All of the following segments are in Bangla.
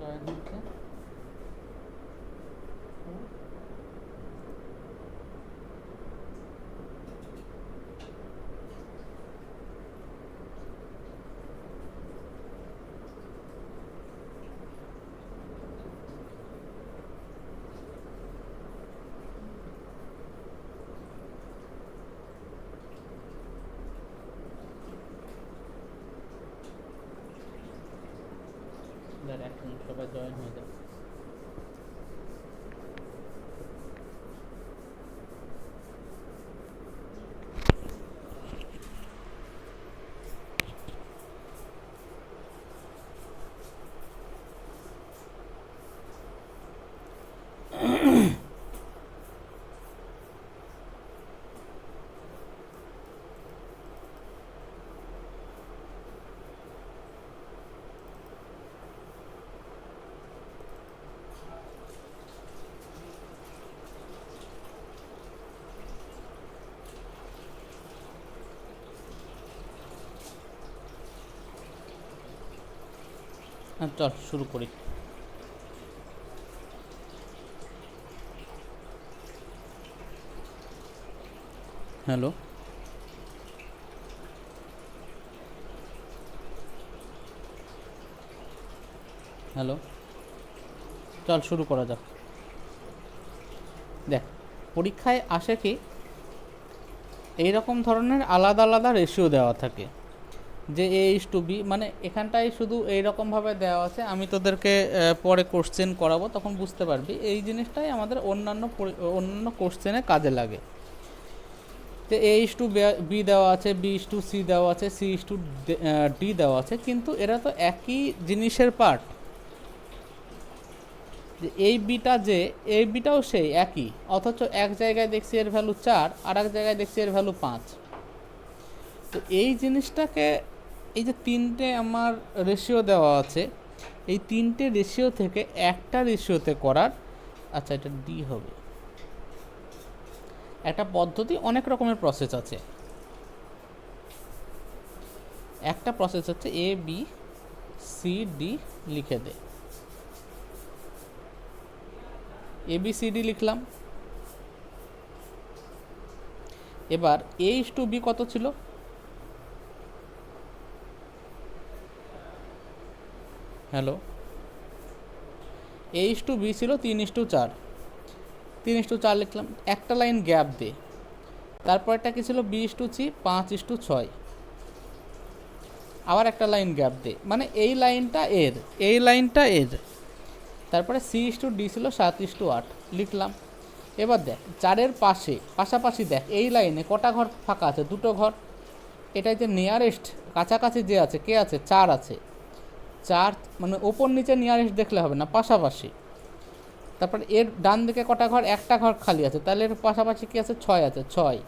জয়েন হচ্ছে। এখন সবাই জয়েন হয়ে যাবে। চল শুরু করি। হ্যালো, হ্যালো, চল শুরু করা যাক। দেখ, পরীক্ষায় আসে কি এই রকম ধরনের আলাদা আলাদা রেশিও দেওয়া থাকে, যে A:B, মানে এখানটায় শুধু এইরকমভাবে দেওয়া আছে। আমি তোদেরকে পরে কোশ্চেন করাবো, তখন বুঝতে পারবি। এই জিনিসটাই আমাদের অন্যান্য কোশ্চেনে কাজে লাগে। যে A:B দেওয়া আছে, B:C দেওয়া আছে, C:D দেওয়া আছে, কিন্তু এরা তো একই জিনিসের পার্ট। যে এই বিটাও সেই একই, অথচ এক জায়গায় দেখছি এর ভ্যালু 4, আর এক জায়গায় দেখছি এর ভ্যালু 5। তো এই জিনিসটাকে, এই যে তিনটে আমার রেশিও দেওয়া আছে, এই তিনটে রেশিও থেকে একটা রেশিওতে করার, আচ্ছা এটা ডি হবে, একটা পদ্ধতি। অনেক রকমের প্রসেস আছে। একটা প্রসেস হচ্ছে ABCD লিখে দে। ABCD লিখলাম। এবার A:B কত ছিল? হ্যালো, A:B ছিল 3:4। 3:4 লিখলাম, একটা লাইন গ্যাপ দে। তারপর একটা কি ছিল? B:C 5:6। আবার একটা লাইন গ্যাপ দে, মানে এই লাইনটা এর, এই লাইনটা এর। তারপরে C:D ছিল 7:8 লিখলাম। এবার দেখ, 4-এর পাশাপাশি দেখ এই লাইনে কটা ঘর ফাঁকা আছে? দুটো ঘর। এটাই যে নিয়ারেস্ট, কাছাকাছি যে আছে, কে আছে? 4 আছে। 4 মানে ওপর নিচে নিয়ারেস্ট দেখলে হবে না, পাশাপাশি। তারপর এর ডান দিকে কটা ঘর? একটা ঘর খালি আছে, তাহলে এর পাশাপাশি কি আছে? 6 আছে, 6।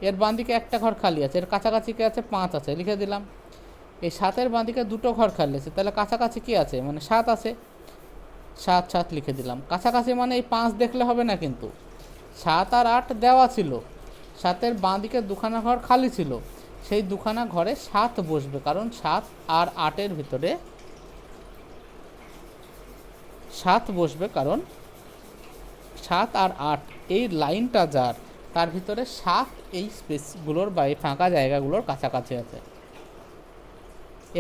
এর বাঁ দিকে একটা ঘর খালি আছে, এর কাছাকাছি কি আছে? 5 আছে, লিখে দিলাম। এই 7-এর বাঁ দিকে দুটো ঘর খালি আছে, তাহলে কাছাকাছি কি আছে? মানে 7 আছে, 7 লিখে দিলাম। কাছাকাছি মানে এই 5 দেখলে হবে না, কিন্তু 7 আর 8 দেওয়া ছিল। 7-এর বাঁ দিকে দুখানা ঘর খালি ছিল, সেই দুখানা ঘরে 7 বসবে, কারণ 7 আর 8-এর ভিতরে 7 বসবে, কারণ 7 আর 8 এই লাইনটা যার, তার ভিতরে 7 এই স্পেসগুলোর বা এই ফাঁকা জায়গাগুলোর কাছাকাছি আছে।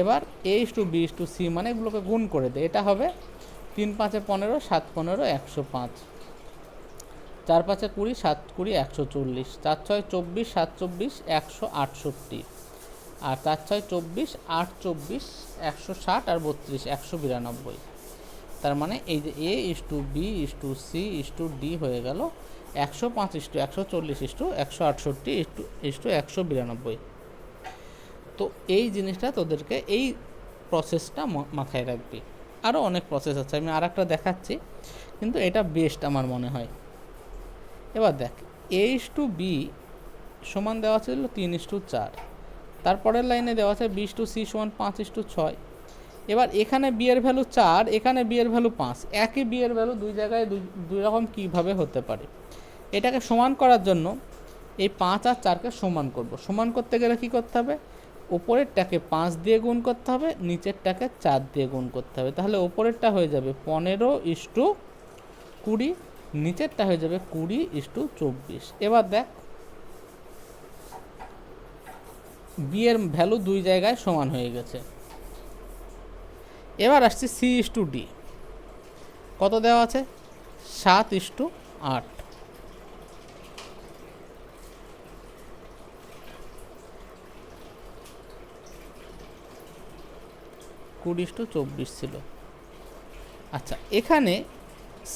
এবার A:B:C মানে এগুলোকে গুণ করে দেয়। এটা হবে 3×5 = 15, 7×15 = 105, 4×5 = 20, 7×20 = 140, 4×6 = 24, 7×24 = 168, আর 4×6 = 24, 8×24 = 160, আর 32 192। তার মানে এই যে A:B:C:D হয়ে গেল 105:140:168:192। তো এই জিনিসটা তোদেরকে, এই প্রসেসটা মাথায় রাখবি। আরও অনেক প্রসেস আছে, আমি আর একটা দেখাচ্ছি, কিন্তু এটা বেস্ট আমার মনে হয়। এবার দেখ, A:B সমান দেওয়া ছিল 3:4, তারপরের লাইনে দেওয়া আছে B:C = 5:6। এবার এখানে বি এর ভ্যালু 4, এখানে বি এর ভ্যালু 5, একই বি এর ভ্যালু দুই জায়গায় দুই রকম কীভাবে হতে পারে? এটাকে সমান করার জন্য এই 5 আর 4কে সমান করব। সমান করতে গেলে কী করতে হবে? ওপরেরটাকে 5 দিয়ে গুণ করতে হবে, নিচেরটাকে 4 দিয়ে গুণ করতে হবে। তাহলে ওপরেরটা হয়ে যাবে 15:20, নিচেরটা হয়ে যাবে 20:24। এবার দেখ বি এর ভ্যালু দুই জায়গায় সমান হয়ে গেছে। এবার আসছে C/D। কত দেওয়া আছে? 7:8। 20:24 ছিল। আচ্ছা, এখানে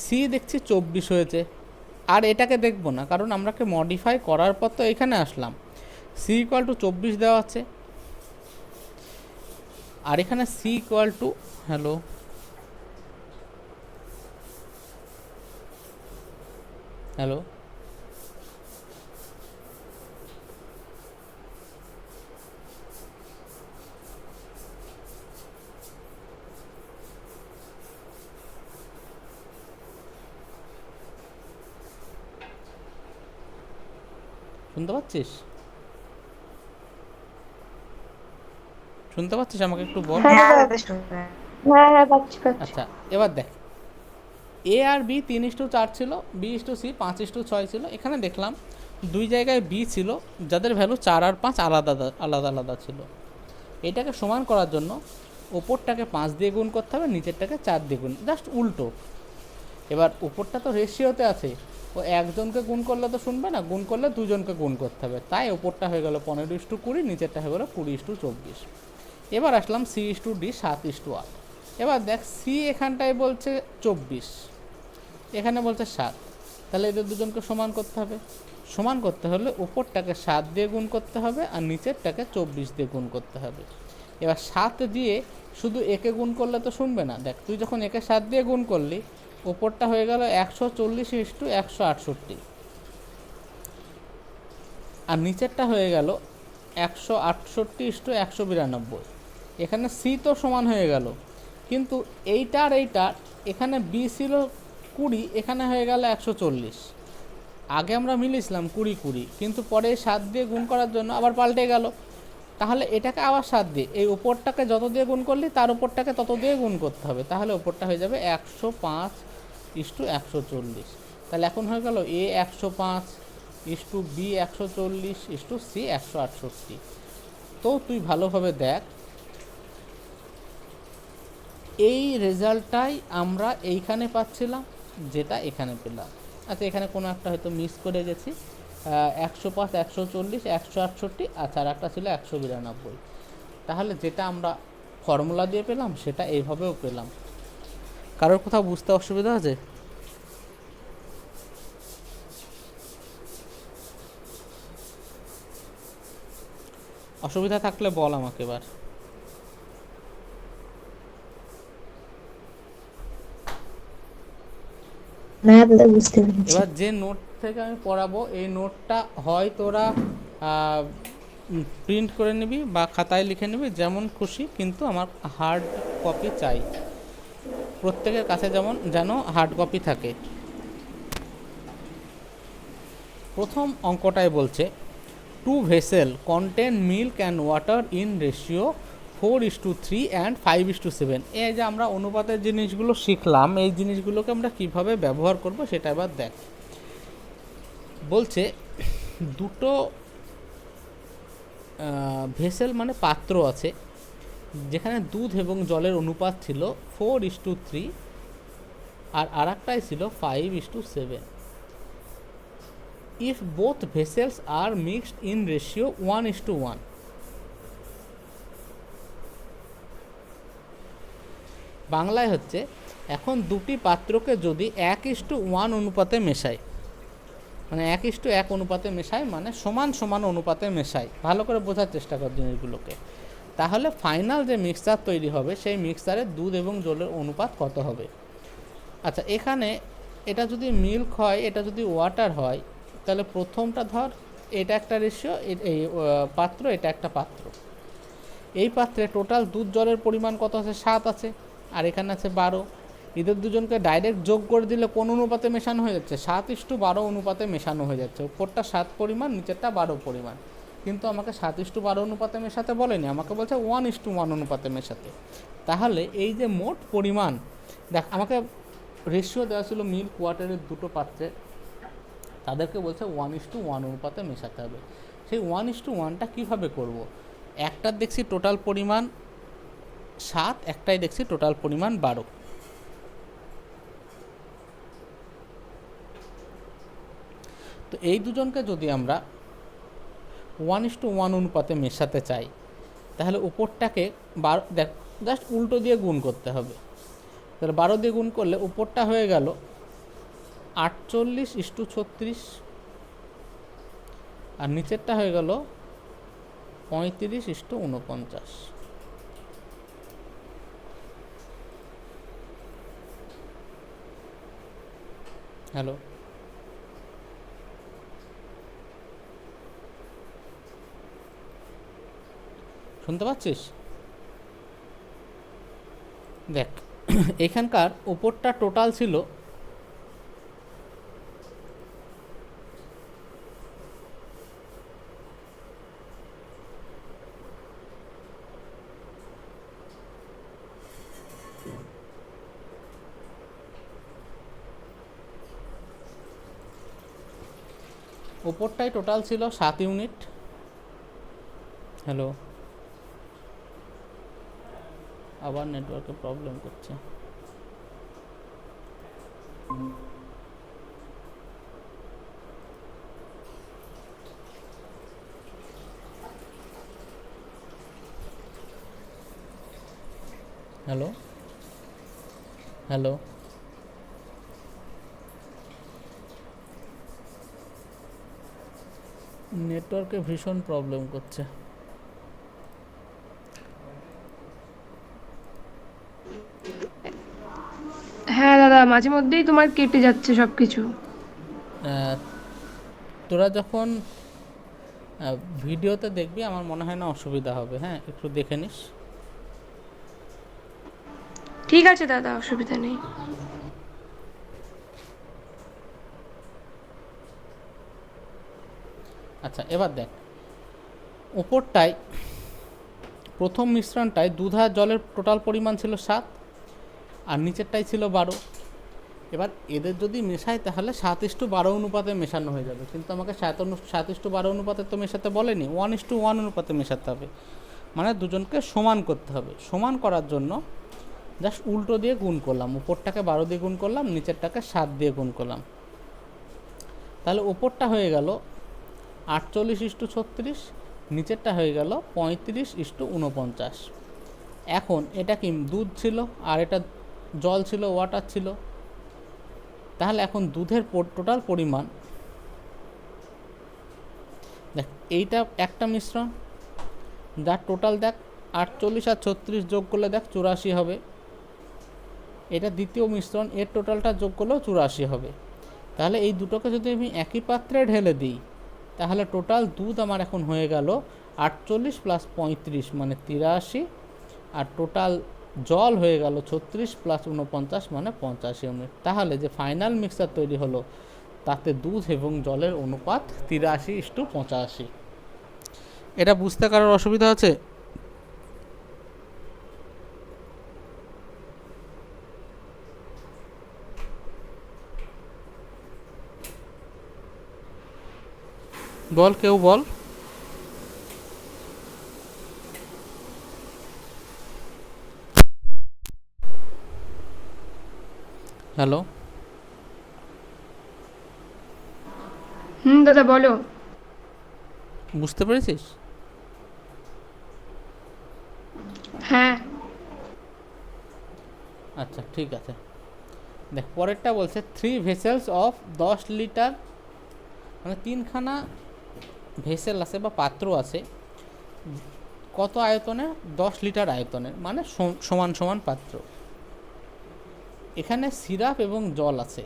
সি দেখছি 24 হয়েছে, আর এটাকে দেখবো না, কারণ আমরাকে মডিফাই করার পর তো এখানে আসলাম। সি ইকুয়াল টু 24 দেওয়া আছে, আর এখানে C equal to hello hello শুনতে পাচ্ছিস? শুনতে পাচ্ছিস? আমাকে একটু বল। আচ্ছা, এবার দেখ এ আর বি 3:4 ছিল, B/C 5:6 ছিল। এখানে দেখলাম দুই জায়গায় বি ছিল যাদের ভ্যালু 4 আর 5 আলাদা আলাদা আলাদা ছিল। এটাকে সমান করার জন্য ওপরটাকে 5 দিয়ে গুণ করতে হবে, নিচেরটাকে 4 দিয়ে গুণ, জাস্ট উল্টো। এবার উপরটা তো রেশিওতে আছে, ও একজনকে গুণ করলে তো শুনবে না, গুণ করলে দুজনকে গুণ করতে হবে। তাই ওপরটা হয়ে গেল 15:20, নিচেরটা হয়ে গেল 20:24। এবার আসলাম C/D 7:8। এবার দেখ সি এখানটায় বলছে 24, এখানে বলছে 7, তাহলে এদের দুজনকে সমান করতে হবে। সমান করতে হলে ওপরটাকে 7 দিয়ে গুণ করতে হবে, আর নিচেরটাকে 24 দিয়ে গুণ করতে হবে। এবার 7 দিয়ে শুধু একে গুণ করলে তো শুনবে না। দেখ তুই যখন একে 7 দিয়ে গুণ করলি, ওপরটা হয়ে গেল 140:168, আর নিচেরটা হয়ে গেল 168:192। এখানে সি তো সমান হয়ে গেল, কিন্তু এইটার এখানে বি ছিল 20, এখানে হয়ে গেল 140। আগে আমরা মিলিয়েছিলাম 20, কিন্তু পরে 7 দিয়ে গুণ করার জন্য আবার পাল্টে গেল। তাহলে এটাকে আবার 7 দিয়ে, এই ওপরটাকে যত দিয়ে গুণ করলি তার ওপরটাকে তত দিয়ে গুণ করতে হবে। তাহলে ওপরটা হয়ে যাবে 105:140। তাহলে এখন হয়ে গেল এ 105, বি 140, সি 168। তো তুই ভালোভাবে দেখ, এই রেজাল্টটাই আমরা এইখানে পাচ্ছিলাম, যেটা এখানে পেলাম। আচ্ছা, এখানে কোনো একটা হয়তো মিস করে গেছি, 105, 140, 168, আচ্ছা আর একটা ছিল 192। তাহলে যেটা আমরা ফর্মুলা দিয়ে পেলাম সেটা এইভাবেও পেলাম। কারোর কোথাও বুঝতে অসুবিধা আছে? অসুবিধা থাকলে বল আমাকে এবার। এবার যে নোট থেকে আমি পড়াবো, এই নোটটা হয় তোরা প্রিন্ট করে নিবি বা খাতায় লিখে নিবি, যেমন খুশি, কিন্তু আমার হার্ড কপি চাই। প্রত্যেকের কাছে যেন হার্ড কপি থাকে। প্রথম অঙ্কটায় বলছে 2 vessel contain milk and water in ratio 4:3 and 5:7। এই যে আমরা অনুপাতের জিনিসগুলো শিখলাম, এই জিনিসগুলোকে আমরা কিভাবে ব্যবহার করব সেটা এবার দেখ। বলছে দুটো ভেসেল মানে পাত্র আছে, যেখানে দুধ এবং জলের অনুপাত ছিল 4:3 আর আরেকটাই ছিল 5:7। if both vessels are mixed in ratio 1:1, বাংলায় হচ্ছে এখন দুটি পাত্রকে যদি 1:1 অনুপাতে মেশাই, মানে 1:1 অনুপাতে মেশাই মানে সমান সমান অনুপাতে মেশাই, ভালো করে বোঝার চেষ্টা কর জিনিসগুলোকে, তাহলে ফাইনাল যে মিক্সচার তৈরি হবে সেই মিক্সচারের দুধ এবং জলের অনুপাত কত হবে। আচ্ছা, এখানে এটা যদি মিল্ক হয়, এটা যদি ওয়াটার হয়, তাহলে প্রথমটা ধর এটা একটা রেশিও, এই পাত্র, এটা একটা পাত্র। এই পাত্রে টোটাল দুধ জলের পরিমাণ কত আছে? 7 আছে, আর এখানে আছে 12। এদের দুজনকে ডাইরেক্ট যোগ করে দিলে কোন অনুপাতে মেশানো হয়ে যাচ্ছে? 7:12 অনুপাতে মেশানো হয়ে যাচ্ছে। উপরটা 7 পরিমাণ, নিচেরটা 12 পরিমাণ। কিন্তু আমাকে 7:12 অনুপাতে মেশাতে বলেনি, আমাকে বলছে 1:1 অনুপাতে মেশাতে। তাহলে এই যে মোট পরিমাণ, দেখ আমাকে রেশিও দেওয়া ছিল মিল্ক ওয়াটারের দুটো পাত্রে, তাদেরকে বলছে 1:1 অনুপাতে মেশাতে হবে। সেই 1:1টা কীভাবে করব? একটার দেখছি টোটাল পরিমাণ 7, একটাই দেখছি টোটাল পরিমাণ 12। তো এই দুজনকে যদি আমরা 1:1 অনুপাতে মেশাতে চাই, তাহলে উপরটাকে 12, দেখ জাস্ট উল্টো দিয়ে গুণ করতে হবে। তাহলে 12 দিয়ে গুণ করলে উপরটা হয়ে গেল 48:36, আর নিচেরটা হয়ে গেল 35:49। হ্যালো, শুনতে পাচ্ছিস? দেখ এখানকার উপরটা টোটাল ছিল ওপরটাই টোটাল ছিল 7 ইউনিট। হ্যালো, আবার নেটওয়ার্কে প্রবলেম করছে। হ্যালো হ্যালো, নেটওয়ার্কে ভীষণ প্রবলেম করছে। হ্যাঁ দাদা, মাঝে মধ্যেই তোমার কেটে যাচ্ছে সব কিছু। তোরা যখন ভিডিওতে দেখবি আমার মনে হয় না অসুবিধা হবে। হ্যাঁ, একটু দেখে নিস। ঠিক আছে দাদা, অসুবিধা নেই। আচ্ছা, এবার দেখ ওপরটায় প্রথম মিশ্রণটায় দুধ আর জলের টোটাল পরিমাণ ছিল 7, আর নিচেরটাই ছিল 12। এবার এদের যদি মেশাই তাহলে 7:12 অনুপাতে মেশানো হয়ে যাবে, কিন্তু আমাকে 7:12 অনুপাতে তো মেশাতে বলেনি, 1:1 অনুপাতে মেশাতে হবে। মানে দুজনকে সমান করতে হবে। সমান করার জন্য জাস্ট উল্টো দিয়ে গুণ করলাম, উপরটাকে 12 দিয়ে গুণ করলাম, নিচেরটাকে 7 দিয়ে গুণ করলাম। তাহলে উপরটা হয়ে গেল 48:36, নিচেরটা হয়ে গেল 35:49। এখন এটা কি দুধ ছিল আর এটা জল ছিল, ওয়াটার ছিল। তাহলে এখন দুধের টোটাল পরিমাণ, দেখ এইটা একটা মিশ্রণ যার টোটাল দেখ 48 আর 36 যোগ করলে দেখ 84 হবে। এটা দ্বিতীয় মিশ্রণ, এর টোটালটা যোগ করলেও 84 হবে। তাহলে এই দুটোকে যদি আমি একই পাত্রে ঢেলে দিই, তাহলে টোটাল দুধ আমার এখন হয়ে গেল 48 + 35 মানে 83, আর টোটাল জল হয়ে গেল 36 + 49 মানে 85 ইউনিট। তাহলে যে ফাইনাল মিক্সচার তৈরি হলো তাতে দুধ এবং জলের অনুপাত 83:85। এটা বুঝতে কারোর অসুবিধা আছে? বল, কেউ বল। হ্যালো, দাদা বলো। বুঝতে পেরেছিস? হ্যাঁ। আচ্ছা, ঠিক আছে। দেখ পরেরটা বলছে 3 ভেসেলস অফ 10 লিটার, মানে 3খানা ভেসেল আছে বা পাত্র আছে, কত আয়তনের? 10 লিটার আয়তনের, মানে সমান সমান পাত্র। এখানে সিরাপ এবং জল আছে।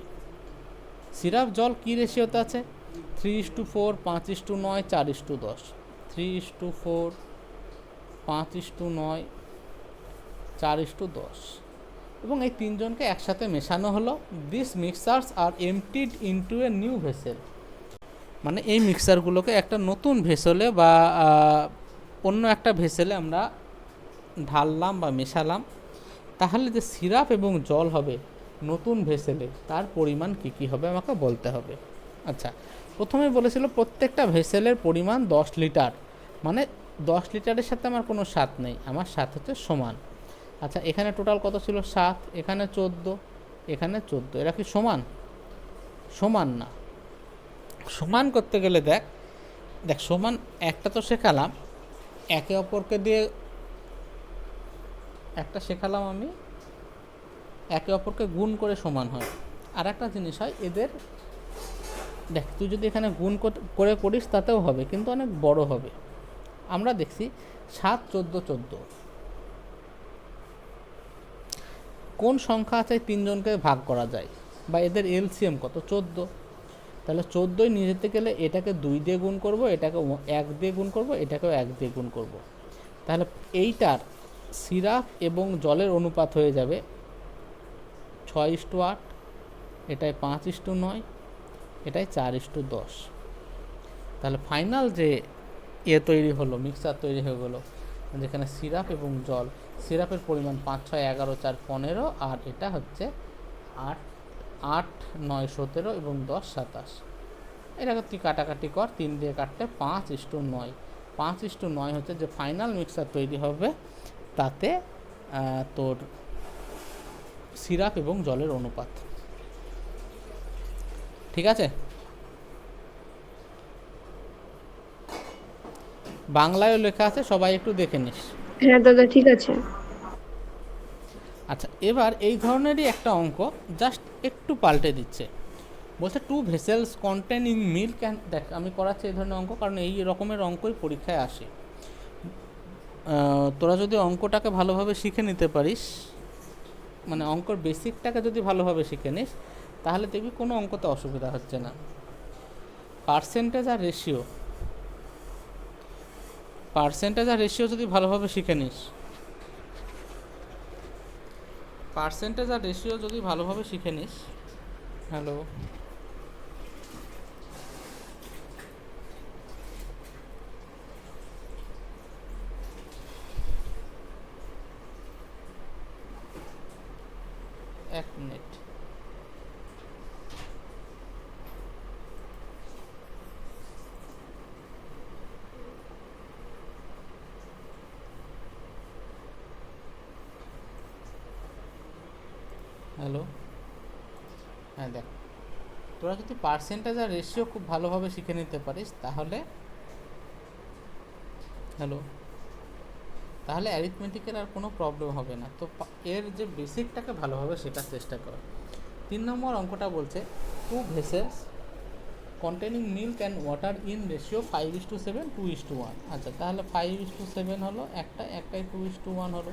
সিরাপ জল কী রেশিওতে আছে? 3:4, 5:9, 4:10। 3:4, 5:9, 4:10, এবং এই তিনজনকে একসাথে মেশানো হলো। This mixtures are emptied into a new vessel. মানে এই মিক্সারগুলোকে একটা নতুন ভেসেলে বা অন্য একটা ভেসেলে আমরা ঢাললাম বা মেশালাম, তাহলে যে সিরাপ এবং জল হবে নতুন ভেসেলে তার পরিমাণ কী কী হবে আমাকে বলতে হবে। আচ্ছা, প্রথমে বলেছিল প্রত্যেকটা ভেসেলের পরিমাণ 10 লিটার, মানে 10 লিটারের সাথে আমার কোনো স্বাদ নেই, আমার স্বাদ হচ্ছে সমান। আচ্ছা, এখানে টোটাল কত ছিল? 7, এখানে 14, এখানে 14, এরা কি সমান? সমান না। সমান করতে গেলে দেখ সমান একটা তো শেখালাম, একে অপরকে দিয়ে একটা শেখালাম আমি, একে অপরকে গুণ করে সমান হয়। আর একটা জিনিস হয় এদের, দেখ তুই যদি এখানে গুণ করে করিস তাতেও হবে, কিন্তু অনেক বড় হবে। আমরা দেখছি 7, 14, 14, কোন সংখ্যা আছে 3 জনকে ভাগ করা যায়, বা এদের এলসিএম কত? 14। তাহলে 14 নিয়ে যেতে গেলে এটাকে 2 দিয়ে গুণ করব, এটাকে 1 দিয়ে গুণ করব, এটাকেও 1 দিয়ে গুণ করব। তাহলে এইটার সিরাপ এবং জলের অনুপাত হয়ে যাবে 6:8, এটাই 5:9, এটাই 4:10। তাহলে ফাইনাল যে তৈরি হলো, মিক্সার তৈরি হয়ে গেলো, যেখানে সিরাপ এবং জল, সিরাপের পরিমাণ 5, 6, 11, 4, 15, আর এটা হচ্ছে 8, 8, 9, 17 এবং 10, 27। এটাকে তুই কাটাকাটি কর, 3 দিয়ে কাটতে 5:9, 5:9 হচ্ছে যে ফাইনাল মিক্সার তৈরি হবে, তাতে তোর সিরাপ এবং জলের অনুপাত। ঠিক আছে? বাংলায়ও লেখা আছে, সবাই একটু দেখে নিস। হ্যাঁ দাদা, ঠিক আছে। আচ্ছা, এবার এই ধরনেরই একটা অঙ্ক জাস্ট একটু পাল্টে দিচ্ছে, বলছে 2 ভেসেলস কন্টেনিং মিল্ক অ্যান্ড, দেখ আমি করাচ্ছি এই ধরনের অঙ্ক কারণ এই রকমের অঙ্কই পরীক্ষায় আসে। তোরা যদি অঙ্কটাকে ভালোভাবে শিখে নিতে পারিস, মানে অঙ্কর বেসিকটাকে যদি ভালোভাবে শিখে নিস, তাহলে দেখবি কোনো অঙ্কতে অসুবিধা হচ্ছে না। পার্সেন্টেজ আর রেশিও যদি ভালোভাবে শিখে নিস, হ্যালো, এক মিনিট, হ্যালো, হ্যাঁ দেখ, তোরা যদি পার্সেন্টেজ আর রেশিও খুব ভালোভাবে শিখে নিতে পারিস, তাহলে অ্যারিথমেটিকের আর কোনো প্রবলেম হবে না। তো এর যে বেসিকটাকে ভালোভাবে শেখার চেষ্টা কর। 3 নম্বর অঙ্কটা বলছে 2 vessels containing milk and water in ratio 5:7, 2:1। আচ্ছা, তাহলে 5:7 হলো একটাই 2:1 হলো।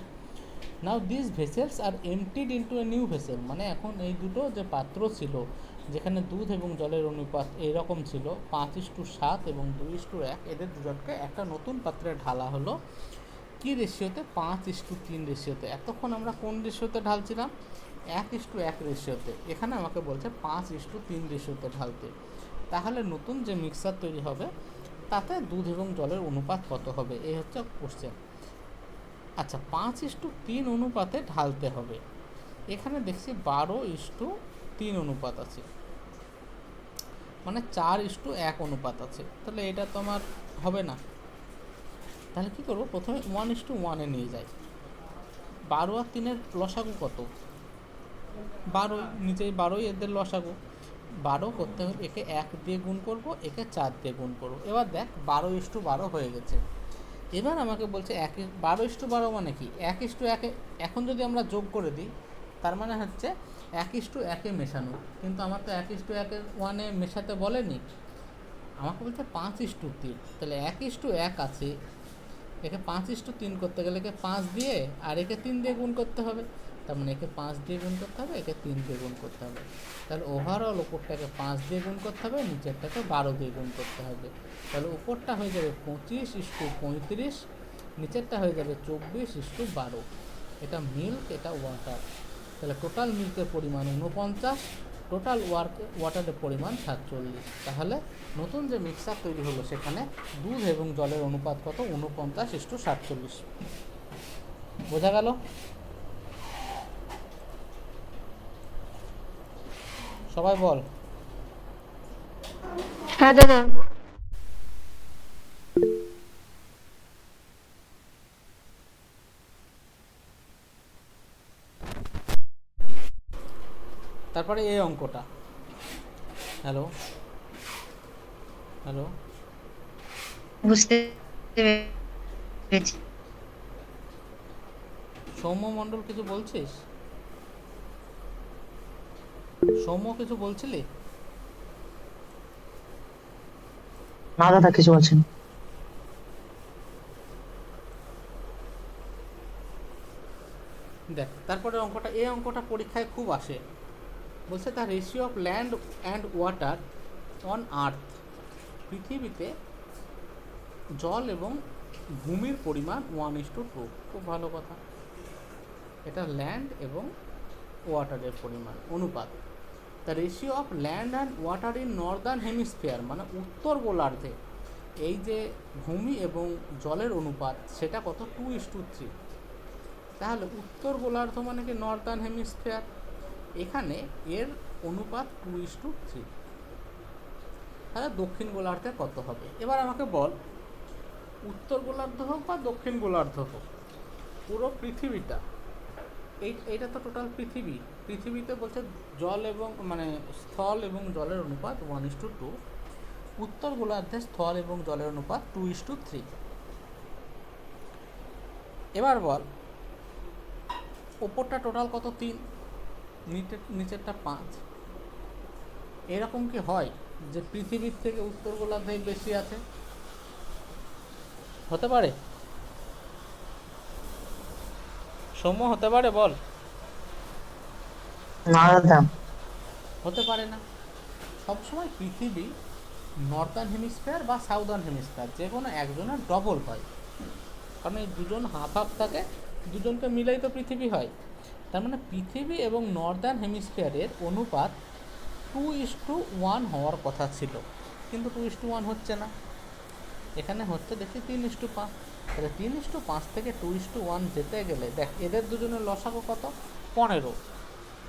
Now this vessels are emptied into a new vessel, মানে এখন এই দুটো যে পাত্র ছিল যেখানে দুধ এবং জলের অনুপাত এইরকম ছিল 5:7 এবং 2:1, এদের দুজনকে একটা নতুন পাত্রে ঢালা হলো। কি রেশিওতে? 5:3 রেশিওতে। এতক্ষণ আমরা কোন রেশিওতে ঢালছিলাম? 1:1 রেশিওতে। এখানে আমাকে বলছে 5:3 রেশিওতে ঢালতে। তাহলে নতুন যে মিক্সার তৈরি হবে তাতে দুধ এবং জলের অনুপাত কত হবে, এই হচ্ছে কোশ্চেন। আচ্ছা, 5:3 অনুপাতে ঢালতে হবে। এখানে দেখছি 12:3 অনুপাত আছে, মানে 4:1 অনুপাত আছে। তাহলে এটা তো আমার হবে না। তাহলে কী করবো? প্রথমে 1:1 নিয়ে যাই। 12 আর 3-এর লসাগু কত? 12, নিচেই 12, এদের লসাগু 12 করতে হলে একে 1 দিয়ে গুণ করব, একে 4 দিয়ে গুণ করব। এবার দেখ 12:12 হয়ে গেছে। এবার আমাকে বলছে 12:12 মানে কি? 1:1, এখন যদি আমরা যোগ করে দিই তার মানে হচ্ছে 1:1 মেশানো, কিন্তু আমার তো 1:1 মেশাতে বলেনি, আমাকে বলছে 5:3। তাহলে 1:1 আছে, একে 5:3 করতে গেলে একে 5 দিয়ে আর একে 3 দিয়ে গুণ করতে হবে। তার মানে একে 5 দিয়ে গুণ করতে হবে, একে 3 দিয়ে গুণ করতে হবে। তাহলে ওভারঅল উপরটাকে 5 দিয়ে গুণ করতে হবে, নিচেরটাকে 12 দিয়ে গুণ করতে হবে। তাহলে উপরটা হয়ে যাবে 25:35, নিচেরটা হয়ে যাবে 24:12। এটা মিল্ক, এটা ওয়াটার। তাহলে টোটাল মিল্কের পরিমাণ 49, টোটাল ওয়াটারের পরিমাণ 47। তাহলে নতুন যে মিক্সার তৈরি হলো সেখানে দুধ এবং জলের অনুপাত কত? 49:47। বোঝা গেল? সবাই বল। হ্যাঁ দাদা। তারপরে এই অঙ্কটা, হ্যালো হ্যালো, বুঝতে পেরেছি। সৌম্য মণ্ডল কিছু বলছিস? সৌম্য কিছু বলছিলি? না দাদা, কিছু বলছেন। দেখ তারপরে অঙ্কটা, এই অঙ্কটা পরীক্ষায় খুব আসে। বলছে the ratio of land and water on earth, পৃথিবীতে জল এবং ভূমির পরিমাণ 1:2। খুব ভালো কথা। এটা ল্যান্ড এবং ওয়াটারের পরিমাণ অনুপাত। The ratio of land and water in Northern hemisphere, মানে উত্তর গোলার্ধে এই যে ভূমি এবং জলের অনুপাত সেটা কত? 2:3। তাহলে উত্তর গোলার্ধ মানে কি নর্দার্ন হেমিস্ফিয়ার, এখানে এর অনুপাত 2:3। তাহলে দক্ষিণ গোলার্ধে কত হবে? এবার আমাকে বল, উত্তর গোলার্ধ হোক বা দক্ষিণ গোলার্ধ হোক, পুরো পৃথিবীটা, এইটা তো টোটাল পৃথিবী। পৃথিবীতে বলছে জল এবং মানে স্থল এবং জলের অনুপাত 1:2। উত্তর গোলার্ধে স্থল এবং জলের অনুপাত 2:3। এবার বল, ওপরটা টোটাল কত? 3, নিচেরটা 5। এরকম কি হয় যে পৃথিবীর থেকে উত্তর গোলার্ধে বেশি আছে? হতে পারে? সৌম্য হতে পারে? বল। না দাদা। হতে পারে না। সবসময় পৃথিবী নর্দার্ন হেমিস্ফিয়ার বা সাউদার্ন হেমিস্ফিয়ার যে কোনো একজনের ডবল হয়, কারণ এই দুজন হাফ হাফ থাকে, দুজনকে মিলেই তো পৃথিবী হয়। তার মানে পৃথিবী এবং নর্দার্ন হেমিস্ফিয়ারের অনুপাত 2:1 হওয়ার কথা ছিল, কিন্তু 2:1 হচ্ছে না, এখানে হচ্ছে দেখি 3:5। তাহলে 3:5 থেকে 2:1 যেতে গেলে দেখ এদের দুজনের লসাগু কত? 15।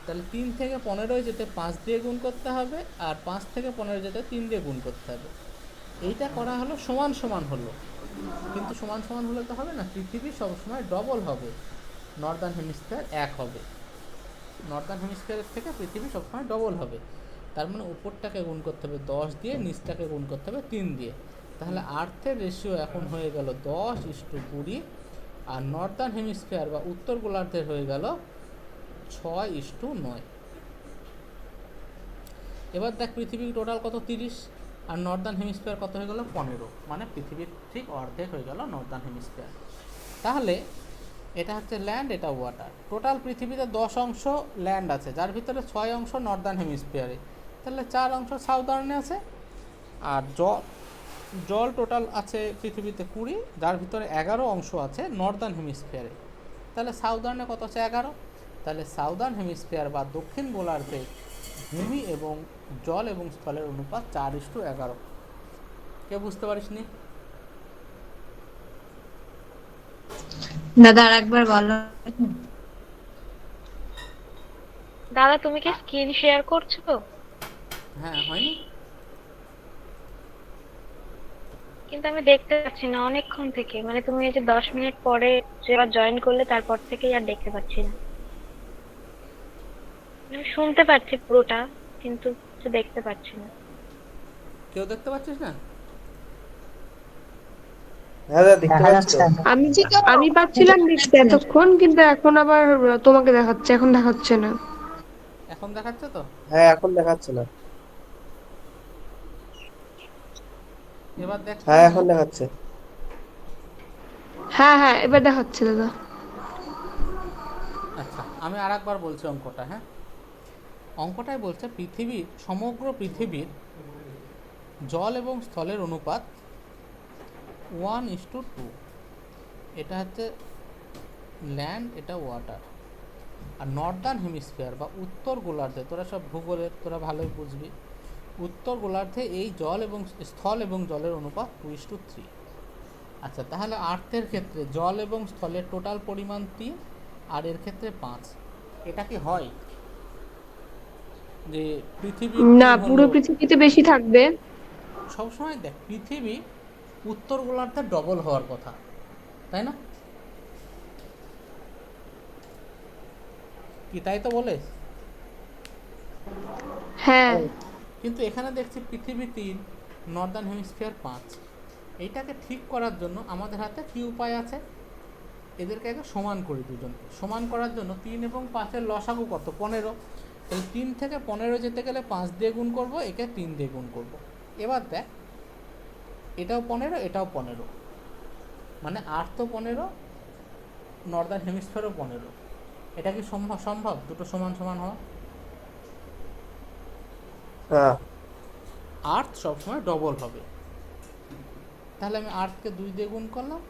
তাহলে 3 থেকে 15 যেতে 5 দিয়ে গুণ করতে হবে, আর 5 থেকে 15 যেতে 3 দিয়ে গুণ করতে হবে। এইটা করা হলো সমান সমান হলো, কিন্তু সমান সমান হলে তো হবে না, পৃথিবী সবসময় ডবল হবে, নর্দার্ন হেমিস্ফিয়ার 1 হবে, নর্দার্ন হেমিস্ফিয়ারের থেকে পৃথিবী সবসময় ডবল হবে। তার মানে উপরটাকে গুণ করতে হবে 10 দিয়ে, নিচটাকে গুণ করতে হবে 3 দিয়ে। তাহলে আর্থের রেশিও এখন হয়ে গেল 10:20, আর নর্দার্ন হেমিস্ফিয়ার বা উত্তর গোলার্ধের হয়ে গেল 6:9। এবার দেখ পৃথিবীর টোটাল কত? 30, আর নর্দার্ন হেমিস্ফিয়ার কত হয়ে গেল? 15, মানে পৃথিবীর ঠিক অর্ধেক হয়ে গেল নর্দার্ন হেমিস্ফিয়ার। তাহলে এটা হচ্ছে ল্যান্ড, এটা ওয়াটার। টোটাল পৃথিবীতে 10 অংশ ল্যান্ড আছে, যার ভিতরে 6 অংশ নর্দার্ন হেমিস্ফিয়ারে, তাহলে 4 অংশ সাউদার্নে আছে। আর জল টোটাল আছে পৃথিবীতে 20, যার ভিতরে 11 অংশ আছে নর্দার্ন হেমিস্ফিয়ারে। তাহলে সাউদার্নে কত আছে? 11। তাহলে সাউদার্ন হেমিস্ফিয়ার বা দক্ষিণ গোলার্ধে ভূমি এবং জল এবং স্থলের অনুপাত 4:11। কে বুঝতে পারিস নি? দাদা আর একবার বলো। দাদা তুমি কি স্ক্রিন শেয়ার করছো? হ্যাঁ, হয়নি? কিন্তু আমি দেখতে পাচ্ছি না অনেকক্ষণ থেকে, মানে তুমি এই যে 10 মিনিট পরে যে আবার জয়েন করলে তারপর থেকেই আর দেখতে পাচ্ছি না। আমি শুনতে পাচ্ছি পুরোটা, কিন্তু কিছু দেখতে পাচ্ছি না। কেউ দেখতে পাচ্ছিস না? হ্যাঁ দাদা, দেখতে দেখা পাচ্ছি যাচ্ছে তো। না। আমি পাচ্ছিলাম দেখতে এতক্ষণ, কিন্তু এখন আবার তোমাকে দেখাচ্ছে, এখন দেখাচ্ছে না। এখন দেখাচ্ছে তো? হ্যাঁ, এখন দেখাচ্ছে না। এবার দেখ হ্যাঁ, সৌম্য। এখন দেখাচ্ছে। হ্যাঁ হ্যাঁ, এবার দেখাচ্ছে দাদা। আচ্ছা, আমি আর একবার বলছি অঙ্কটা। হ্যাঁ, অঙ্কটাই বলছে পৃথিবীর, সমগ্র পৃথিবীর জল এবং স্থলের অনুপাত 1:2। এটা হচ্ছে ল্যান্ড, এটা ওয়াটার। আর নর্দার্ন হেমিস্ফিয়ার বা উত্তর গোলার্ধে, তোরা সব ভূগোলের, তোরা ভালোই বুঝবি, উত্তর গোলার্ধে এই জল এবং স্থল এবং জলের অনুপাত 2:3। আচ্ছা, তাহলে আর্থের ক্ষেত্রে জল এবং স্থলের টোটাল পরিমাণ 3 আর এর ক্ষেত্রে 5। এটা কি হয় যে পৃথিবী না, পুরো পৃথিবীতে বেশি থাকবে। সবসময় দেখ, পৃথিবী উত্তর গোলার্ধে ডবল হওয়ার কথা, তাই না? কি তাই তো বলে? হ্যাঁ, কিন্তু এখানে দেখছি পৃথিবী 3, নর্দার্ন হেমিস্ফিয়ার 5। এইটাকে ঠিক করার জন্য আমাদের হাতে কি উপায় আছে? এদেরকে আগে সমান করি, দুজনকে সমান করার জন্য 3 এবং 5-এর লসাগু কত? 15। তাহলে 3 থেকে 15 যেতে গেলে 5 দিয়ে গুণ করব, একে 3 দিয়ে গুণ করব। এবার দেখ, এটাও 15, এটাও 15, মানে 8 তো 15, নর্দার্ন হেমিস্ফিয়ারও 15। এটা কি সম্ভব দুটো সমান সমান হওয়া? হ্যাঁ, আর্থ সবসময় ডবল হবে। তাহলে আমি আর্থকে 2 দিয়ে গুণ করলাম,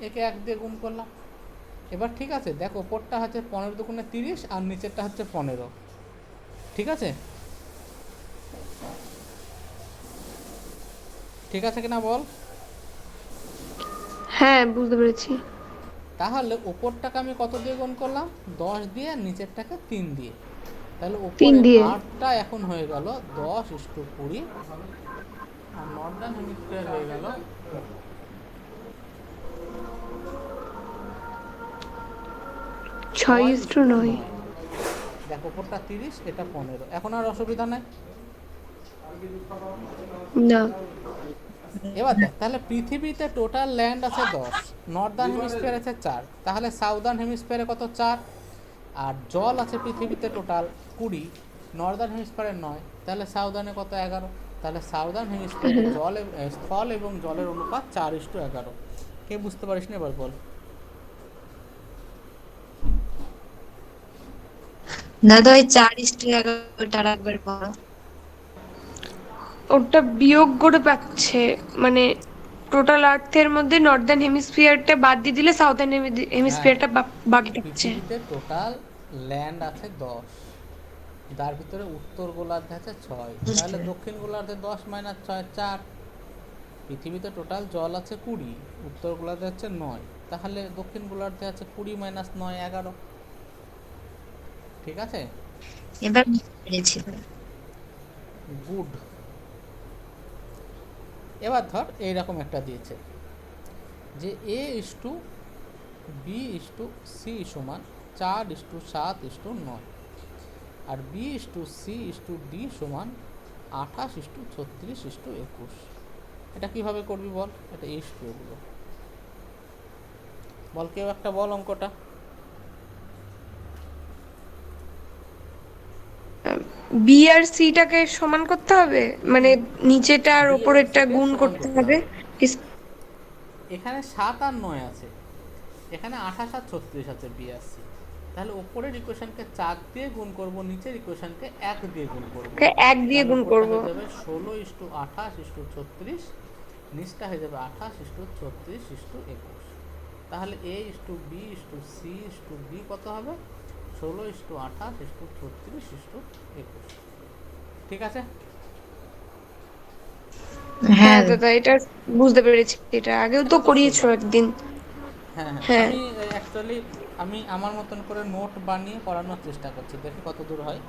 একে 1 দিয়ে গুণ করলাম। এবার ঠিক আছে, দেখ ওপরটা হচ্ছে 15 দুগুণে 30 আর নিচেরটা হচ্ছে 15। ঠিক আছে, ঠিক আছে কিনা বল? হ্যাঁ, বুঝতে পেরেছি। তাহলে ওপরটাকে আমি কত দিয়ে গুণ করলাম? 10 দিয়ে, আর নিচেরটাকে 3 দিয়ে। তাহলে 3 ওপরে দিয়ে। আর্থটা এখন হয়ে গেল 10:20, আর নর্দার্ন হেমিস্ফিয়ার হয়ে গেল 6:9। দেখ, ওপরটা 30, এটা 15। এখন আর অসুবিধা নাই। না, এবার দেখ, তাহলে পৃথিবীতে টোটাল ল্যান্ড আছে 10, নর্দার্ন হেমিস্ফিয়ার আছে 4, তাহলে সাউদার্ন হেমিস্ফিয়ারে কত? 4। আর জল আছে পৃথিবীতে টোটাল 20, নর্দার্ন হেমিস্ফিয়ারে 9, তাহলে সাউদার্নে কত? 11। তাহলে সাউদার্ন হেমিস্ফিয়ারে স্থল এবং জলের অনুপাত 4:11। কে বুঝতে পারিস না এবার বল? দাদা ওই 4:11 একবার পড়ো। ওটা বিয়োগ করে পাচ্ছে, মানে টোটাল আর্থের মধ্যে নর্দার্ন হেমিস্ফিয়ারটা বাদ দিয়ে দিলে সাউথার্ন হ্যাঁ, হেমিস্ফিয়ারটা বাকি থাকছে। পৃথিবীতে টোটাল ল্যান্ড আছে 10, তার ভিতরে উত্তর গোলার্ধে আছে 6, তাহলে দক্ষিণ গোলার্ধে 10 - 6 4। পৃথিবীতে টোটাল জল আছে 20, উত্তর গোলার্ধে আছে 9, তাহলে দক্ষিণ গোলার্ধে আছে 20 - 9 11। ঠিক আছে, এবার বুঝতে পেরেছি। গুড। এবার ধর এইরকম একটা দিয়েছে যে A:B:C সমান 4:7:9, আর B:C:D সমান 28:36:21। এটা কিভাবে করবি বল? এটা এগুলো বল, কেউ একটা বল অঙ্কটা। বি আর সিটাকে সমান করতে হবে, মানে নিচেটা আর B আর উপরেরটা C কে গুণ সমান করতে হবে। এখানে 7 আর 9 আছে, এখানে 28 আর 36 আছে বি আর সি। তাহলে উপরের ইকুয়েশনকে 4 দিয়ে গুণ করব, নিচের ইকুয়েশনকে 1 দিয়ে গুণ করব। 1 দিয়ে গুণ উপরটা করব। হয়ে যাবে 16:28:36, নিচটা হয়ে যাবে 28:36:21। তাহলে A:B:C:D কত হবে? 16:28:36:21। ঠিক আছে, হ্যাঁ হ্যাঁ দাদা, এটা বুঝতে পেরেছি, এটা আগেও তো এটা করিয়েছো সোজা। একদিন। হ্যাঁ হ্যাঁ, হ্যাঁ, আমি অ্যাকচুয়ালি আমি আমার মতন করে নোট বানিয়ে পড়ানোর চেষ্টা করছি, দেখি কত দূর হয়।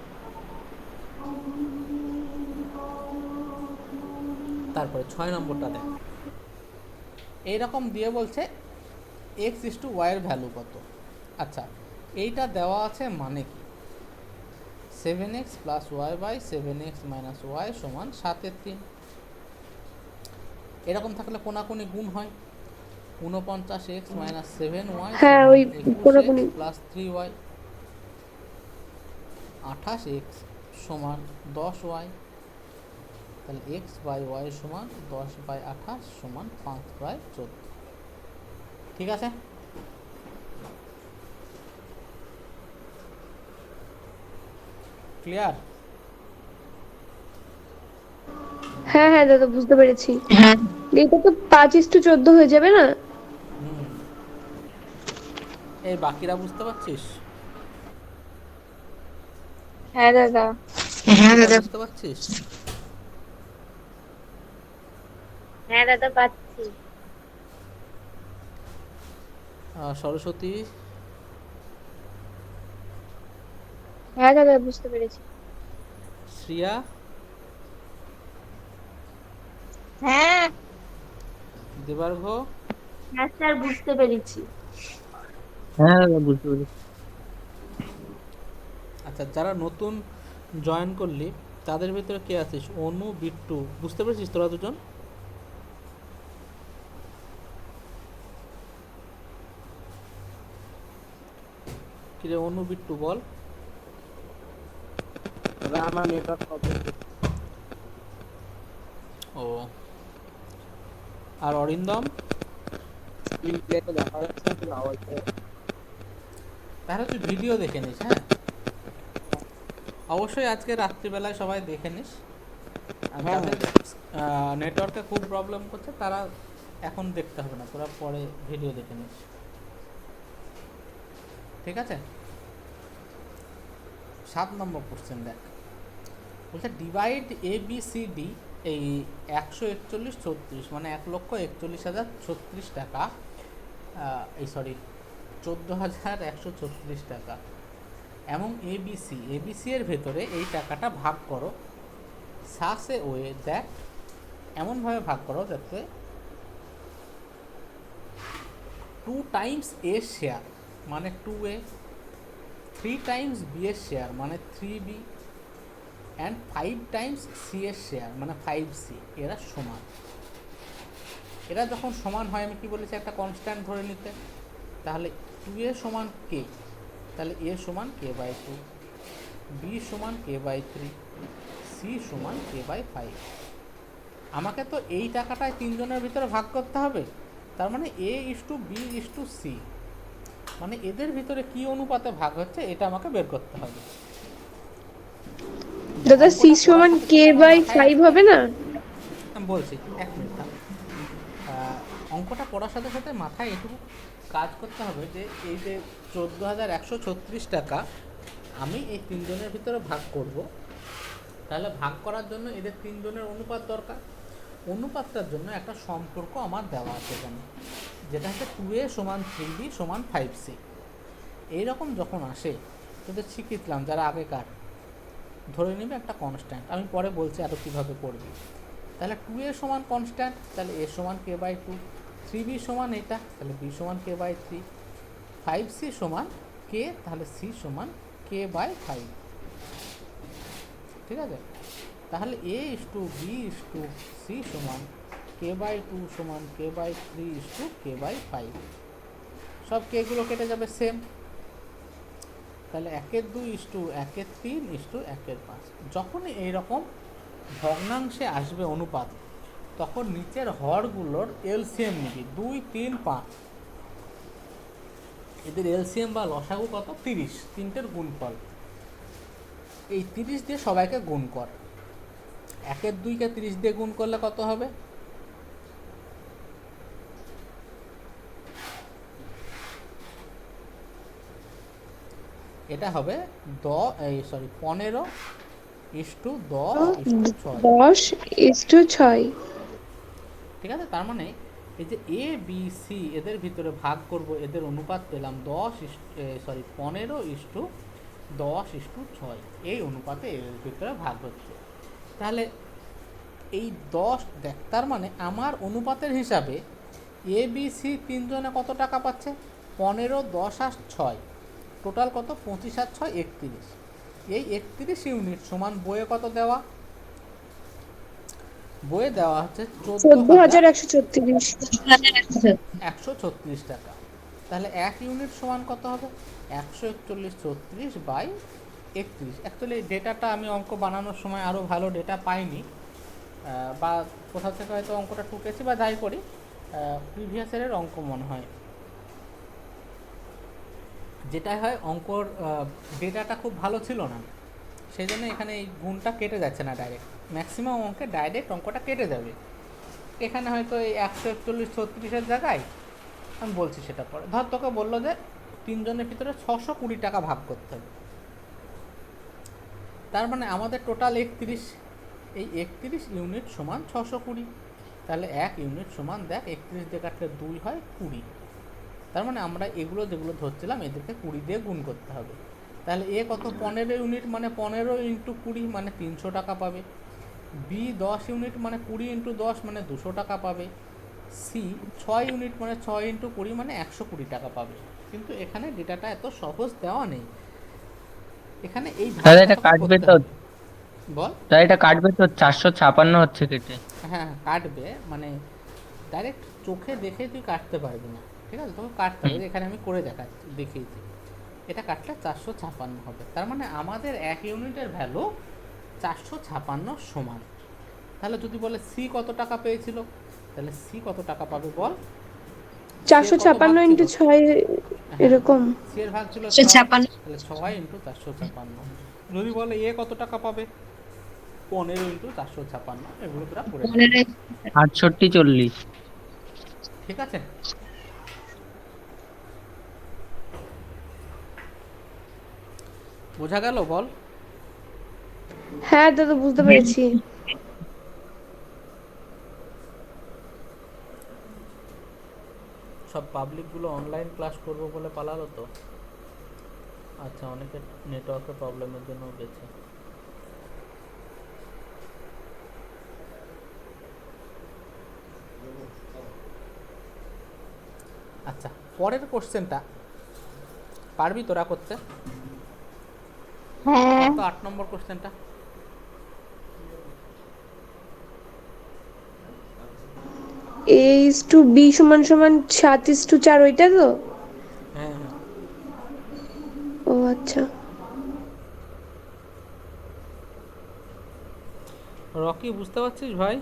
তারপরে 6 নম্বরটা দেখ, এইরকম দিয়ে বলছে x:y এর ভ্যালু কত। আচ্ছা, এইটা দেওয়া আছে মানে কি? 7x + y/ 7x - y সমান 7/3। এরকম থাকলে কোনাকুনি গুণ হয়। 49x - 7y হ্যাঁ, সমান ওই 21x কোনাকুনি। + 3y। 28x সমান 10y, তাহলে x/y সমান 10/28 সমান 5/14। ঠিক আছে, ক্লিয়ার? হ্যাঁ হ্যাঁ দাদা, বুঝতে পেরেছি। হ্যাঁ এটা তো 5:14 হয়ে যাবে না? হুম, এই বাকিরা বুঝতে পারছিস? হ্যাঁ দাদা। হ্যাঁ এটা দাদা। বুঝতে পারছিস? হ্যাঁ দাদা পাচ্ছি। সরস্বতী, হ্যাঁ দাদা বুঝতে পেরেছি। শ্রিয়া, হ্যাঁ। দেবার্ঘ, হ্যাঁ স্যার বুঝতে পেরেছি। হ্যাঁ দাদা বুঝতে পেরেছি। আচ্ছা যারা নতুন জয়েন করলি তাদের ভিতরে কে আছিস? অনু, বিট্টু, বুঝতে পেরেছিস তোরা দুজন? কিরে অনু, বিট্টু বল। দাদা আমার নেটওয়ার্ক প্রবলেম। ও, আর অরিন্দম? স্ক্রিন প্লেতে দেখা যাচ্ছে না, কিন্তু আওয়াজটা তাহলে তুই ভিডিও দেখে নিস। হ্যাঁ, অবশ্যই আজকে রাত্রিবেলায় সবাই দেখে নিস। আর হ্যাঁ, যাদের নেটওয়ার্কে খুব প্রবলেম করছে তারা এখন দেখতে হবে না, তোরা পরে ভিডিও দেখে নিস, ঠিক আছে? 7 নম্বর কোশ্চেন দেখ, বলছে divide A B C D, এই 141,36 মানে 1,41,36 টাকা, এই সরি 14,136 টাকা, এবং এবিসি এর ভেতরে এই টাকাটা ভাগ করো সাসে ওয়ে দ্যাট, এমনভাবে ভাগ করো যাতে 2 টাইমস এ শেয়ার মানে 2A, 3 টাইমস বি এর শেয়ার মানে 3B, অ্যান্ড 5 টাইমস সি এর শেয়ার মানে 5C এরা সমান। এরা যখন সমান হয়, আমি কি বলেছি একটা কনস্ট্যান্ট ধরে নিতে, তাহলে 2A সমান কে, তাহলে A সমান k/2, B সমান k/3, C সমান k/5। আমাকে তো এই টাকাটায় তিনজনের ভিতরে ভাগ করতে হবে, তার মানে A:B:C, মানে এদের ভিতরে কি অনুপাতে ভাগ হচ্ছে এটা আমাকে বের করতে হবে। দাদা সি সমান k/5 হবে না? আমি বলছি, এক মিনিট থাম। অঙ্কটা পড়ার সাথে সাথে মাথায় এটুকু কাজ করতে হবে যে এই যে 14,136 টাকা আমি এই তিনজনের ভিতরে ভাগ করব, তাহলে ভাগ করার জন্য এদের তিনজনের অনুপাত দরকার। অনুপাতটার জন্য একটা সম্পর্ক আমার দেওয়া আছে এখানে, যেটা হচ্ছে 2A সমান 3B সমান 5C। এইরকম যখন আসে, তোদের শিখিয়েছিলাম যারা আগেকার, ধরে নেবে একটা কনস্ট্যান্ট, আমি পরে বলছি আরও কীভাবে করবি। তাহলে 2A সমান কনস্ট্যান্ট, তাহলে A সমান k/2, 3B সমান এটা, তাহলে B সমান k/3, 5C সমান k, তাহলে C সমান k/5, ঠিক আছে? তাহলে A:B:C সমান k/2 সমান k/3 k/5, সব কেগুলো কেটে যাবে সেম, তাহলে 1/2:1/3:1/5। যখনই এইরকম ভগ্নাংশে আসবে অনুপাত, তখন নিচের হরগুলোর এলসিএম নিবি, 2, 3, 5, এদের এলসিএম বা লসাগু কত? 30, তিনটের গুণফল। এই 30 দিয়ে সবাইকে গুণ কর, 1/2কে 30 দিয়ে গুণ করলে কত হবে? এটা হবে 15:10:6। ঠিক আছে? তার মানে এই যে এ বি সি এদের ভিতরে ভাগ করব, এদের অনুপাত পেলাম 15:10:6, এই অনুপাতে এর ভিতরে ভাগ হচ্ছে। তাহলে এই 10 দেখ, তার মানে আমার অনুপাতের হিসাবে এ বি সি তিনজনে কত টাকা পাচ্ছে? 15, 10 আর 6, টোটাল কত? 25 আর 6 31। এই 31 ইউনিট সমান বইয়ে কত দেওয়া? বইয়ে দেওয়া হচ্ছে 14,136 টাকা। তাহলে 1 ইউনিট সমান কত হবে? 141,34/31। অ্যাকচুয়ালি এই ডেটাটা আমি অঙ্ক বানানোর সময় আরও ভালো ডেটা পাইনি, বা কোথাও থেকে হয়তো অঙ্কটা টুকেছি বা যাই করি, প্রিভিয়াস ইয়ারের অঙ্ক মনে হয়, যেটাই হয় অঙ্কর ডেটাটা খুব ভালো ছিল না, সেই জন্য এখানে এই গুণটা কেটে যাচ্ছে না ডাইরেক্ট, ম্যাক্সিমাম অঙ্কে ডাইরেক্ট অঙ্কটা কেটে যাবে। এখানে হয়তো এই 141,36 জায়গায় আমি বলছি সেটা পরে, ধর তোকে বললো যে তিনজনের ভিতরে 620 টাকা ভাগ করতে হবে, তার মানে আমাদের টোটাল 31, এই 31 ইউনিট সমান 620। তাহলে 1 ইউনিট সমান দেখ 31 দিয়ে কাটলে 2 হয় 20। তার মানে আমরা এগুলো যেগুলো ধরছিলাম এদেরকে 20 দিয়ে গুণ করতে হবে। তাহলে এ কত, 15 ইউনিট মানে 15 ইন্টু 20 মানে 300 টাকা পাবে। বি 10 ইউনিট মানে 20 ইন্টু 10 মানে 200 টাকা পাবে। সি 6 ইউনিট মানে 6 ইন্টু 20 মানে 120 টাকা পাবে। কিন্তু এখানে ডেটাটা এত সহজ দেওয়া নেই, এখানে এই দাদা এটা ভাগটা কাটবে করতে তো? হবে। বল। দাদা এটা কাটবে তো? 456 হচ্ছে কেটে। হ্যাঁ হ্যাঁ কাটবে, মানে ডাইরেক্ট চোখে দেখে তুই কাটতে পারবি না, ঠিক আছে, তোকে কাটতে হবে। এখানে আমি করে দেখিয়েছি, এটা কাটলে 456 হবে। তার মানে আমাদের 1 ইউনিটের ভ্যালু 456 সমান। তাহলে যদি বলে সি কত টাকা পেয়েছিল, তাহলে সি কত টাকা পাবে বল? 456 ইন্টু 6 এরকম। সি এর ভাগ ছিল 6, 56 তাহলে 6 ইন্টু 456। যদি বলে এ কত টাকা পাবে, 15 ইন্টু 456। এগুলো তোরা করে নেবে, 15 68 40। ঠিক আছে। বোঝা গেল বল? হ্যাঁ দাদা বুঝতে পেরেছি। সব পাবলিকগুলো অনলাইন ক্লাস করবো বলে পালালো তো। আচ্ছা, অনেকের নেটওয়ার্কের প্রবলেমের জন্য গেছে। আচ্ছা, পরের কোশ্চেনটা পারবি তোরা করতে? হ্যাঁ। তো 8 নম্বর কোশ্চেনটা। A/B সমান সমান 7:4 ওইটা তো? হ্যাঁ হ্যাঁ। ও আচ্ছা। রকি বুঝতে পারছিস ভাই?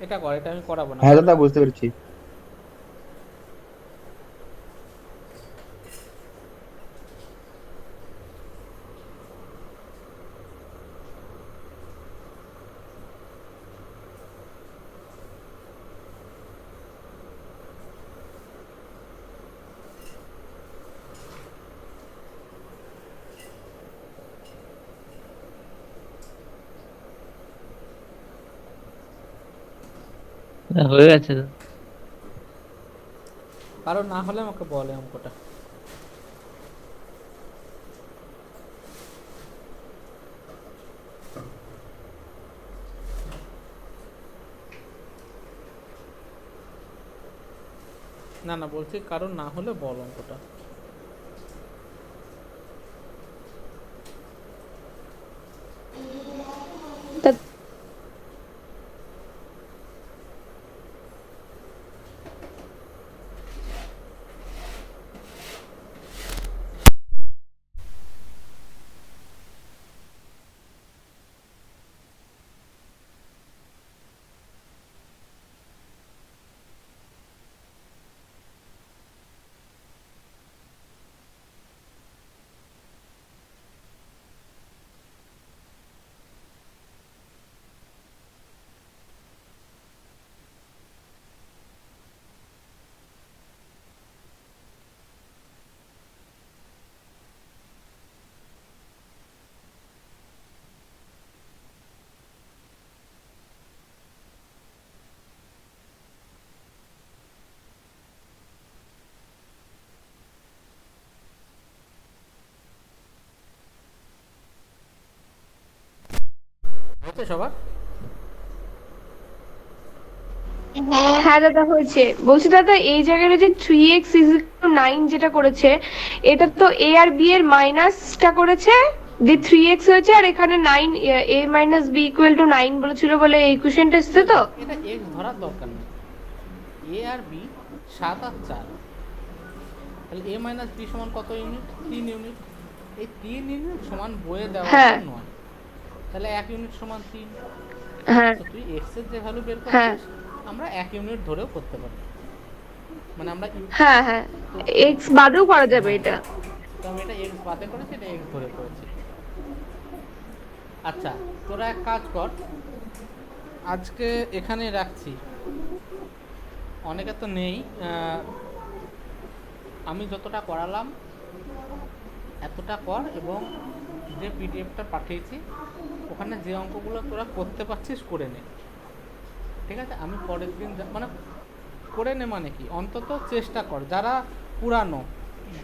এটা কর, এটা আমি করাবো না। হ্যাঁ দাদা বুঝতে পেরেছি। হয়ে গেছে তো? কারণ না হলে আমাকে বলে অঙ্কটা। না না বলছি, কারণ না হলে বল অঙ্কটা। তা- হচ্ছে সবার? হ্যাঁ দাদা হয়েছে। বলছি দাদা এই জায়গায় যে 3x=9 যেটা করেছে, এটা তো a আর b এর মাইনাসটা করেছে, যে 3x হয়েছে, আর এখানে 9 a minus b equal to 9 বলেছিল বলে এই কোশ্চেনটা এসছে তো। এটা এক্স ধরার দরকার নেই। এ আর বি 7 আর 4, তাহলে এ মাইনাস বি সমান কত ইউনিট? 3 ইউনিট। এই 3 ইউনিট সমান বইয়ে দেওয়া হ্যাঁ। নয়, তাহলে 1 ইউনিট সমান 3। হ্যাঁ তো তুই এক্স এর যে ভ্যালু বের হ্যাঁ করছিস, আমরা 1 ইউনিট ধরেও করতে পারি, মানে আমরা হ্যাঁ হ্যাঁ, x বাদেও করা যাবে এটা। তো আমি এটা এক্স বাদে করেছি, এটা এক্স ধরে করেছি। আচ্ছা, তোরা এক কাজ কর, আজকে এখানে রাখছি, অনেকে তো নেই। আমি যতটা করালাম এতটা কর এবং যে পিডিএফটা পাঠিয়েছি ওখানে যে অঙ্কগুলো তোরা করতে পারছিস করে নে, ঠিক আছে? আমি পরের দিন মানে করে নে মানে কি, অন্তত চেষ্টা কর। যারা পুরানো,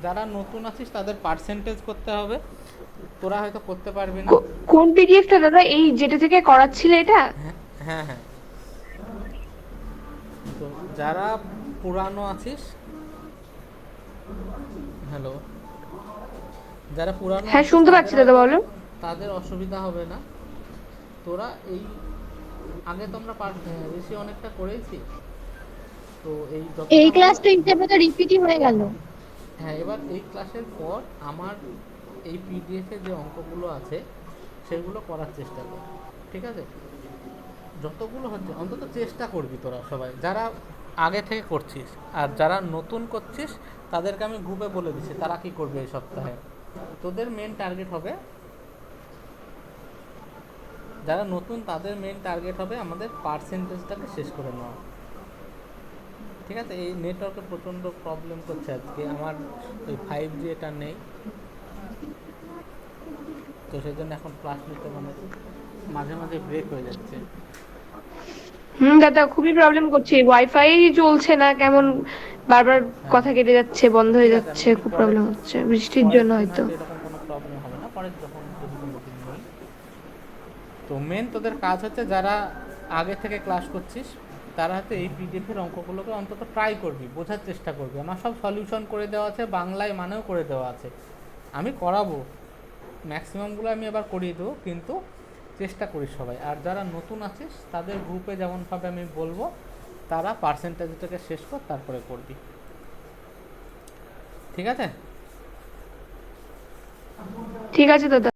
যারা নতুন আছিস তাদের পার্সেন্টেজ করতে হবে, তোরা হয়তো করতে পারবি না। কোন পিডিএফটা দাদা, এই যেটা থেকে করাচ্ছিলে এটা? হ্যাঁ হ্যাঁ, তো যারা পুরানো আছিস, হ্যালো, যারা পুরানো হ্যাঁ আছিস শুনতে পাচ্ছি দাদা, বলো। তাদের অসুবিধা হবে না। তোরা এই আগে তোমরা বেশি অনেকটা করেছি তো এই এই ক্লাসটা হিসেবে তো রিপিটই হয়ে গেল। হ্যাঁ, এবার এই ক্লাসের পর আমার এই পিডিএফে যে অঙ্কগুলো আছে সেগুলো করার চেষ্টা কর, ঠিক আছে? যতগুলো হচ্ছে অন্তত চেষ্টা করবি তোরা সবাই, যারা আগে থেকে করছিস। আর যারা নতুন করছিস তাদেরকে আমি গ্রুপে বলে দিচ্ছি তারা কি করবে এই সপ্তাহে। তোদের মেন টার্গেট হবে, যারা নতুন তাদের মেন টার্গেট হবে আমাদের পার্সেন্টেজটাকে শেষ করে নেওয়া, ঠিক আছে? এই নেটওয়ার্কে প্রচণ্ড প্রবলেম করছে আজকে, আমার ওই 5G এটা নেই, তো সেই জন্য এখন ক্লাস নিতে মানে মাঝে মাঝে ব্রেক হয়ে যাচ্ছে। দাদা খুবই প্রবলেম করছে, ওয়াইফাই চলছে না, কেমন বারবার কথা কেটে যাচ্ছে, বন্ধ হয়ে যাচ্ছে, খুব প্রবলেম হচ্ছে বৃষ্টির জন্য হয়তো। এরকম কোনো প্রবলেম হবে না, পরে যখন যদি কোনো দিন নেই। তো মেন তোদের কাজ হচ্ছে যারা আগে থেকে ক্লাস করছিস তারা হয়তো এই পিডিএফের অঙ্কগুলোকে অন্তত ট্রাই করবি, বোঝার চেষ্টা করবি। আমার সব সলিউশন করে দেওয়া আছে, বাংলায় মানেও করে দেওয়া আছে, আমি করাবো ম্যাক্সিমামগুলো, আমি এবার করিয়ে দেবো, কিন্তু চেষ্টা করিস সবাই। আর যারা নতুন আছিস তাদের গ্রুপে যেমনভাবে আমি বলবো তারা পার্সেন্টেজটাকে শেষ কর, তারপরে করবি, ঠিক আছে? ঠিক আছে দাদা।